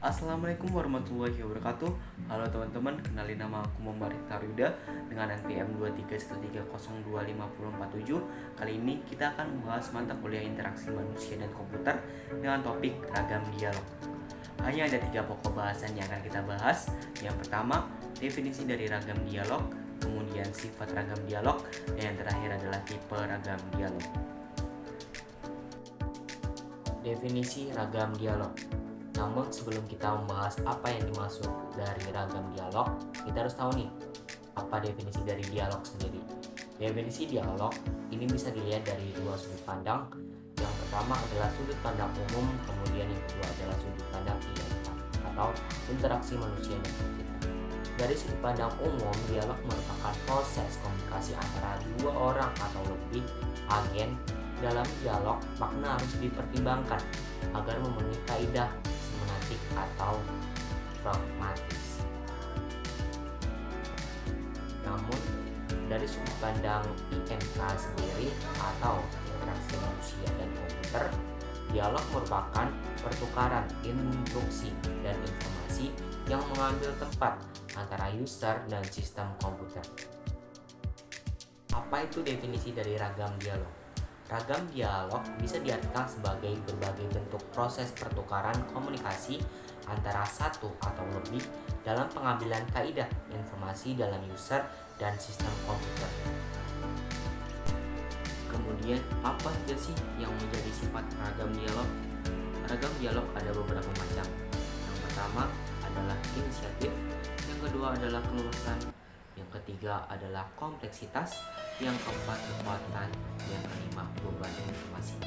Assalamualaikum warahmatullahi wabarakatuh. Halo teman-teman, kenalin nama aku Muhammad Taryuda dengan NPM 231302547. Kali ini kita akan membahas mata kuliah interaksi manusia dan komputer dengan topik ragam dialog. Hanya ada 3 pokok bahasan yang akan kita bahas. Yang pertama, definisi dari ragam dialog, kemudian sifat ragam dialog, dan yang terakhir adalah tipe ragam dialog. Definisi ragam dialog. Namun sebelum kita membahas apa yang dimaksud dari ragam dialog, kita harus tahu nih, apa definisi dari dialog sendiri. Definisi dialog ini bisa dilihat dari 2 sudut pandang. Yang pertama adalah sudut pandang umum, kemudian yang kedua adalah sudut pandang IMK atau interaksi manusia dan komputer. Dari sudut pandang umum, dialog merupakan proses komunikasi antara 2 orang atau lebih agen. Dalam dialog, makna harus dipertimbangkan agar memenuhi kaidah semantik atau pragmatis. Namun, dari sudut pandang IMK sendiri atau interaksi manusia dan komputer, dialog merupakan pertukaran instruksi dan informasi yang mengambil tempat antara user dan sistem komputer. Apa itu definisi dari ragam dialog? Ragam dialog bisa diartikan sebagai berbagai bentuk proses pertukaran komunikasi antara satu atau lebih dalam pengambilan kaidah informasi dalam user dan sistem komputer. Kemudian, apa saja sih yang menjadi sifat ragam dialog? Ragam dialog ada beberapa macam. Yang pertama adalah inisiatif, yang kedua adalah keluasan, yang ketiga adalah kompleksitas, yang keempat kekuatan, yang kelima beban informasi.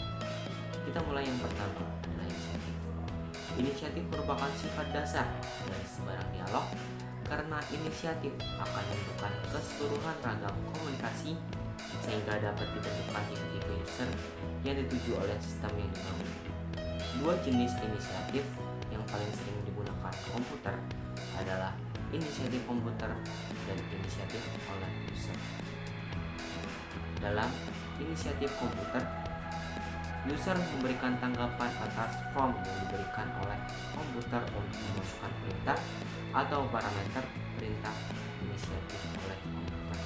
Kita mulai yang pertama adalah inisiatif. Inisiatif merupakan sifat dasar dari sebarang dialog karena inisiatif akan menentukan keseluruhan ragam komunikasi sehingga dapat ditentukan tipe-tipe user yang dituju oleh sistem yang dibangun. 2 jenis inisiatif yang paling sering digunakan komputer adalah inisiatif komputer dan inisiatif oleh user. Dalam inisiatif komputer, user memberikan tanggapan atas form yang diberikan oleh komputer untuk memasukkan perintah atau parameter perintah inisiatif oleh komputer.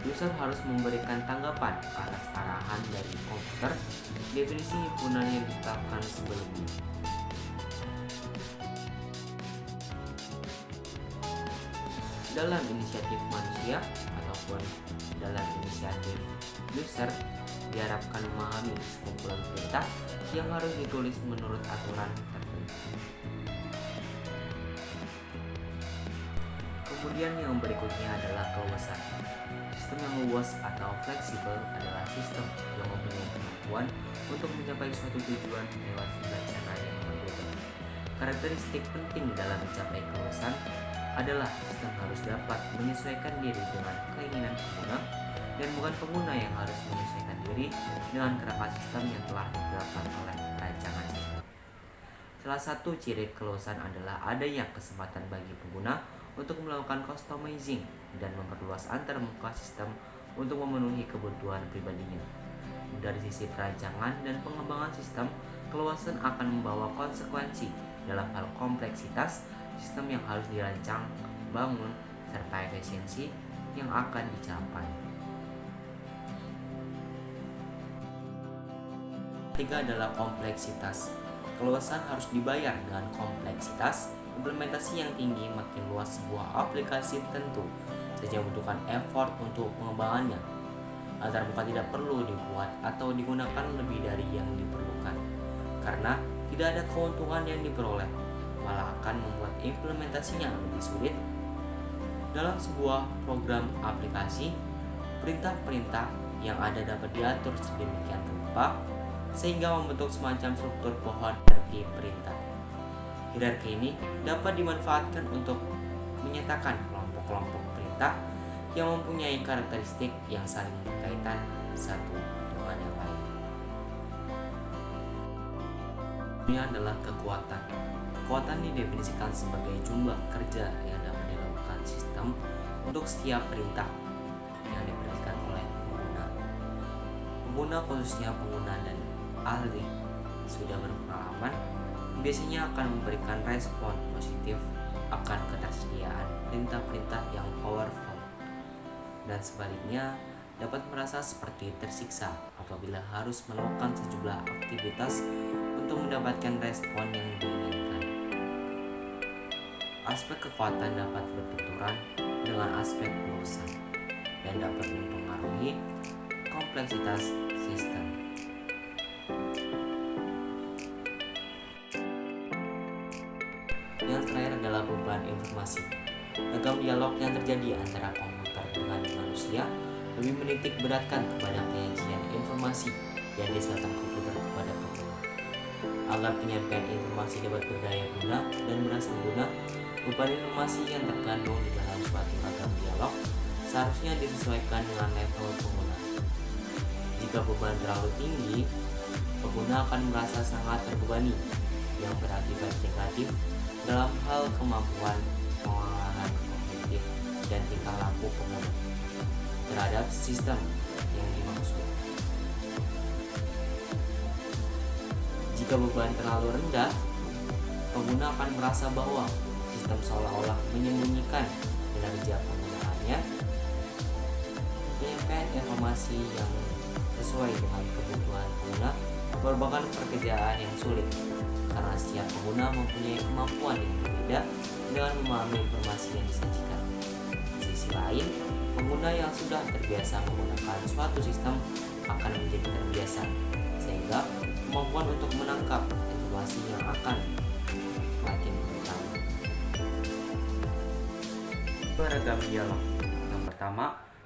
User harus memberikan tanggapan atas arahan dari komputer. Definisi himpunan yang ditetapkan sebelumnya. Dalam inisiatif manusia ataupun dalam inisiatif user, diharapkan memahami sekumpulan perintah yang harus ditulis menurut aturan tertentu. Kemudian yang berikutnya adalah keluasan. Sistem yang luas atau fleksibel adalah sistem yang mempunyai kemampuan untuk mencapai suatu tujuan lewat segala cara yang berbeda. Karakteristik penting dalam mencapai keluasan adalah sistem harus dapat menyesuaikan diri dengan keinginan pengguna dan bukan pengguna yang harus menyesuaikan diri dengan kerangka sistem yang telah ditetapkan oleh rancangan sistem. Salah satu ciri keluasan adalah adanya kesempatan bagi pengguna untuk melakukan customizing dan memperluas antar muka sistem untuk memenuhi kebutuhan pribadinya. Dari sisi perancangan dan pengembangan sistem, keluasan akan membawa konsekuensi dalam hal kompleksitas sistem yang harus dirancang, bangun, serta efisiensi yang akan dicapai. Ketiga adalah kompleksitas. Keluasan harus dibayar dengan kompleksitas. Implementasi yang tinggi makin luas sebuah aplikasi tentu saja membutuhkan effort untuk pengembangannya. Antarmuka tidak perlu dibuat atau digunakan lebih dari yang diperlukan, karena tidak ada keuntungan yang diperoleh, malah akan membuat implementasinya lebih sulit. Dalam sebuah program aplikasi, perintah-perintah yang ada dapat diatur sedemikian rupa sehingga membentuk semacam struktur pohon hierarki perintah. Hierarki ini dapat dimanfaatkan untuk menyatakan kelompok-kelompok perintah yang mempunyai karakteristik yang saling berkaitan satu dengan yang lain. Ini adalah kekuatan. Kekuatan didefinisikan sebagai jumlah kerja yang dapat dilakukan sistem untuk setiap perintah yang diberikan oleh pengguna. Pengguna khususnya pengguna dan ahli sudah berpengalaman biasanya akan memberikan respon positif akan ketersediaan perintah-perintah yang powerful, dan sebaliknya dapat merasa seperti tersiksa apabila harus melakukan sejumlah aktivitas untuk mendapatkan respon yang diinginkan. Aspek kekuatan dapat berbenturan dengan aspek peluasan dan dapat mempengaruhi kompleksitas sistem. Yang terakhir adalah beban informasi. Ragam dialog yang terjadi antara komputer dengan manusia lebih menitik beratkan kepada penyajian informasi yang diserahkan komputer kepada pengguna. Agar penyampaian informasi dapat berdaya guna dan berhasil guna, beban informasi yang terkandung di dalam suatu ragam dialog seharusnya disesuaikan dengan level pengguna. Jika beban terlalu tinggi, pengguna akan merasa sangat terbebani, yang berakibat negatif dalam hal kemampuan pengolahan kognitif dan tingkah laku pengguna terhadap sistem yang dimaksud. Jika beban terlalu rendah, pengguna akan merasa bahwa sistem seolah-olah menyembunyikan kinerja penggunaannya. Penyampaian informasi yang sesuai dengan kebutuhan pengguna merupakan pekerjaan yang sulit, karena setiap pengguna mempunyai kemampuan yang berbeda dengan memahami informasi yang disajikan. Di sisi lain, pengguna yang sudah terbiasa menggunakan suatu sistem akan menjadi terbiasa, sehingga kemampuan untuk menangkap informasi yang akan makin bertambah. Ragam dialog. Yang pertama,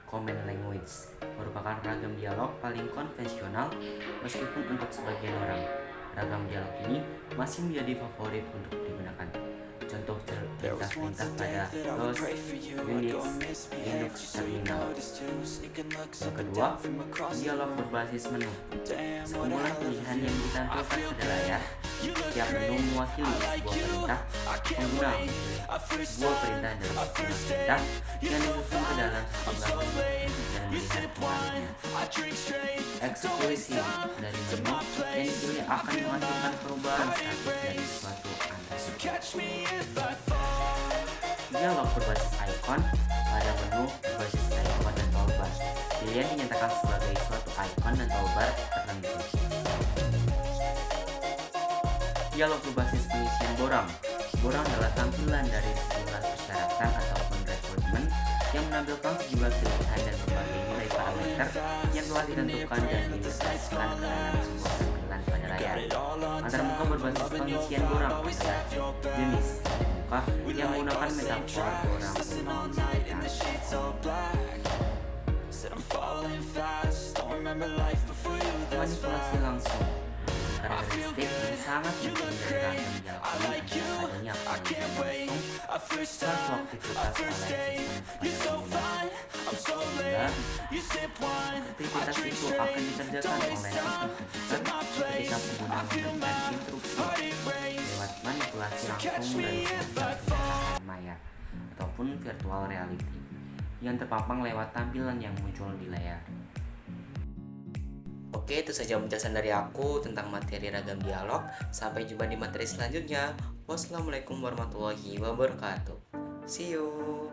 common language merupakan ragam dialog paling konvensional meskipun untuk sebagian orang. Ragam dialog ini masih menjadi favorit untuk digunakan. Contoh perintah-perintah pada DOS, Unix, Linux terminal. Yang kedua, dialog berbasis menu. Sekumpulan pilihan yang ditampilkan pada layar. Setiap menu mewakili sebuah perintah. Pengguna sebuah perintah dalam sebuah perintah yang disusun ke dalam sejumlah menu dan melihat pengaruhnya. Eksekusi dari menu yang dipilih akan menghasilkan perubahan status dari suatu dialog berbasis icon pada menu berbasis icon dan toolbar. Pilihan dinyatakan sebagai suatu icon dan toolbar tertentu. Dialog berbasis pengisian borang. Borang adalah tampilan dari sejumlah persyaratan ataupun requirement yang menampilkan sejumlah pilihan dan berbagai nilai parameter yang telah ditentukan dan diintegrasikan ke dalam sebuah tampilan pada layar. Antar muka berbasis pengisian borang adalah jenis muka yang menggunakan metafor borang untuk manipulasi langsung. Karakteristik yang sangat penting dari ragam dialog ini adalah adanya pengujian langsung suatu aktivitas oleh sistem pada pengguna, sehingga aktivitas itu akan dikerjakan oleh sistem komputer ketika pengguna memberikan instruksi lewat manipulasi langsung dari sistem maya ataupun virtual reality yang terpampang lewat tampilan yang muncul di layar. Oke, itu saja penjelasan dari aku tentang materi ragam dialog. Sampai jumpa di materi selanjutnya. Wassalamualaikum warahmatullahi wabarakatuh. See you.